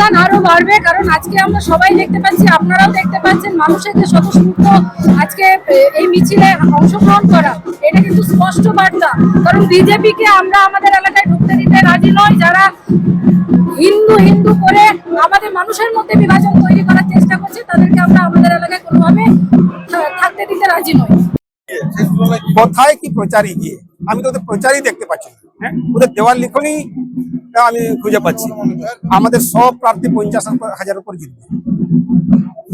অবদান আরো বাড়বে, কারণ আজকে আমরা সবাই দেখতে পাচ্ছি, আপনারাও দেখতে পাচ্ছেন, মানুষের যে স্বতঃস্ফূর্ত আজকে এই মিছিলে অংশগ্রহণ করা, এটা কিন্তু স্পষ্ট বার্তা। কারণ বিজেপিকে আমরা আমাদের এলাকায় ঢুকতে দিতে রাজি নয়। যারা হিন্দু হিন্দু করে আমাদের মানুষের মধ্যে বিভাজন তৈরি করার চেষ্টা করছে, তাদেরকে আমরা আমাদের এলাকায় কোনোভাবে থাকতে দিতে রাজি নই। কোথায় কি প্রচারই গিয়ে আমি তো ওদের প্রচারই দেখতে পাচ্ছি না। হ্যাঁ, ওদের দেওয়াল লিখনই আমি খুঁজে পাচ্ছি। আমাদের সব প্রার্থী 50,000 উপর জিতবে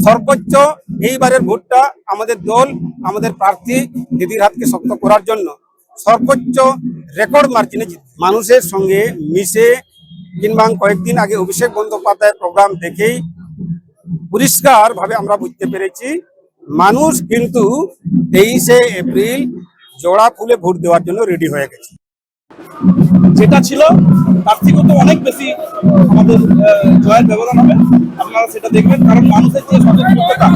সর্বোচ্চ। এইবারের ভোটটা আমাদের দল, আমাদের প্রার্থী দিদির হাতকে শক্ত করার জন্য সর্বোচ্চ রেকর্ড মার্জিনে জিতবে। মানুষের সঙ্গে মিশে কিংবা কয়েকদিন আগে অভিষেক বন্দ্যোপাধ্যায়ের প্রোগ্রাম দেখেই পরিষ্কার ভাবে আমরা বুঝতে পেরেছি মানুষ কিন্তু 23শে এপ্রিল জোড়া ফুলে ভোট দেওয়ার জন্য রেডি হয়ে গেছে। যেটা ছিল তার থেকে তো অনেক বেশি আমাদের জয়ের ব্যবধান হবে, আপনারা সেটা দেখবেন। কারণ মানুষের যে সচেতনতা,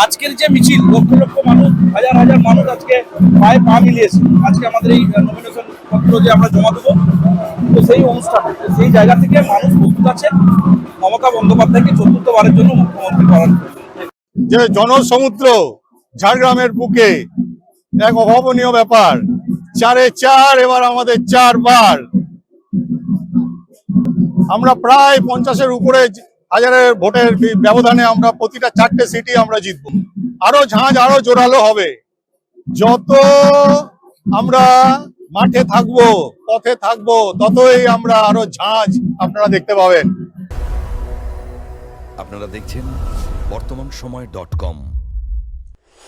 আজকের যে মিছিল, লক্ষ লক্ষ মানুষ, হাজার হাজার মানুষ আজকে পায়ে পা মিলিয়েছে আজকে আমাদের এই নমিনেশন পত্র যে আমরা জমা দেবো, তো সেই অনুষ্ঠান, সেই জায়গা থেকে মানুষ প্রস্তুত আছে মমতা বন্দ্যোপাধ্যায়কে চতুর্থবারের জন্য মুখ্যমন্ত্রী করার। যে জনসমুদ্র ঝাড়গ্রামের বুকে এক অভাবনীয় ব্যাপার, 4-এ 4, এবার আমাদের 4 বার। আমরা প্রায় 50-এর উপরে হাজারের ভোটের ব্যবধানে আমরা প্রতিটা 4টে সিটি আমরা জিতবো। আরো ঝাঁঝ আরো জোরালো হবে। যত আমরা মাঠে থাকবো, পথে থাকবো, ততই আমরা আরো ঝাঁঝ আপনারা দেখতে পাবেন। আপনারা দেখছেন বর্তমানসময়.com।